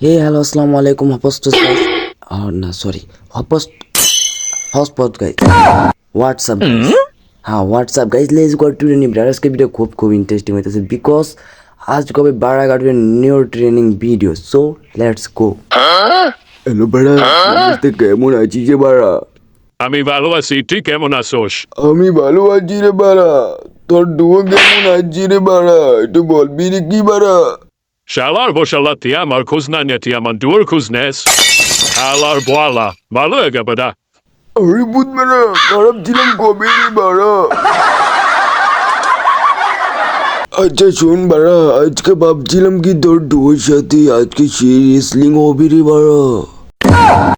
Hey, hello, assalamu alaikum, hostess guys. Oh, no, sorry. Hotspot guys. What's up guys? हाँ what's up guys let's go to training आज के video खूब interesting होता है because आज को भी बड़ा का new training video so let's go hello बड़ा नमस्ते কেমন আছিস রে বড়া আমি ভালো আছি তুই কেমন আছোস আমি ভালো আছি রে বড়া তোর ডুয়ো কেমন আছিস রে বড়া একটু বলবি রে কি বড়া শালার বশালা তুই আমার খোঁজ না নিয়ে তুই আমার দুয়ার খোঁজ নেস শালার বলা ভালো একেবারে আরে বুধ বড়া খারাপ ছিলাম কবে রে বড়া আচ্ছা শোন বড়া আজকে ভাবছিলাম কি তোর ডুয়োর সাথে আজকে সেই রেসলিং হবে রে বড়া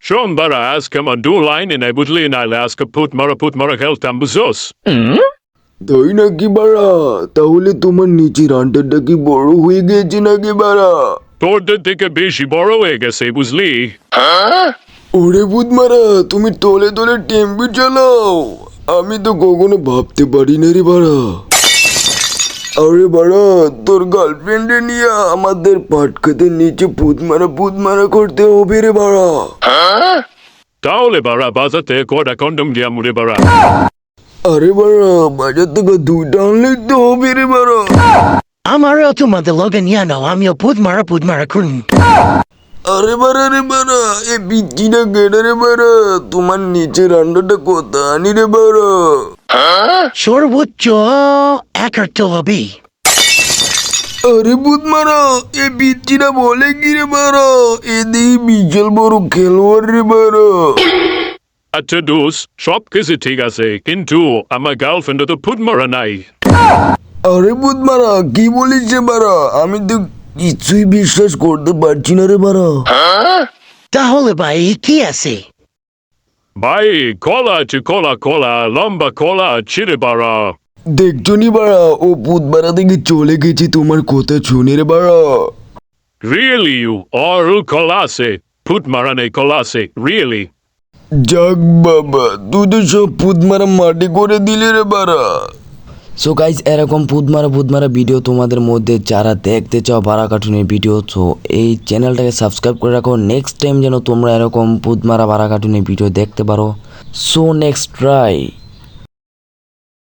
শোন বারা আজকে আমার দু লাইন এনে বুঝলি নাইলে আজকে পুত মারা খেলতাম বুঝোস তাই নাকি বাড়া তাহলে তোমার নিচের আন্টারটা কি বড় হয়ে গেছে নাকি বাড়া তোরদের থেকে বেশি বড় হয়ে গেছে বুঝলি ওরে বুধ মারা তুমি তোলে তোলে টেম্পি চালাও আমি তো কখনো ভাবতে পারি না রে বাড়া আরে বাড়া তোর গার্লফ্রেন্ডে নিয়ে আমাদের পাটখাতে নিচে পুত মারা করতে হবে রে বাড়া তাহলে বারা বাজাতে কটা কন্ডম দিয়া মুড়ে বারা আরে বাড়া বাজার থেকে দুইটা আনলেই তো হবে রে বাড়া আমারও তোমাদের লগে নিয়ে নাও আমিও পুত মারা করুন আরে বাড়া রে বাড়া এ বিচিটা কেটে রে বাড়া তোমার নিচের আন্ডারটা কোথা আনি রে বাড়া সর্বোচ্চ 1 লবি আরে বুধ মারা এ বিচিটা বলে কি রে বাড়া এদিকে বিশাল বড় খেলোয়াড় রে বাড়া আচ্ছা দোষ সব কিছু ঠিক আছে কিন্তু আমার গার্লফ্রেন্ড তো পুত মারা নাই আরে বুধ মারা কি বলিস রে বাড়া আমি তো কিছুই বিশ্বাস করতে পারছি না রে বাড়া তাহলে ভাই কি আছে ভাই কলা আছে কলা লম্বা কলা ছিঁড়ে বারা দেখছো নি বাড়া ও বুধ মারা থেকে চলে গেছে তোমার কথা শুনে রে বাড়া রিয়েলি আর কলা আছে পুত মারা নেই কলা আছে রিয়েলি যাক বাবা তুই তো সব পুত মারা মাটি করে দিলে রে বাড়া সো গাইজ এরকম পুত মারা ভিডিও তোমাদের মধ্যে যারা দেখতে চাও বারা কার্টুনের ভিডিও তো এই চ্যানেলটাকে সাবস্ক্রাইব করে রাখো নেক্সট টাইম যেন তোমরা এরকম পুত মারা বারা কার্টুনের ভিডিও দেখতে পারো সো নেক্সট ট্রাই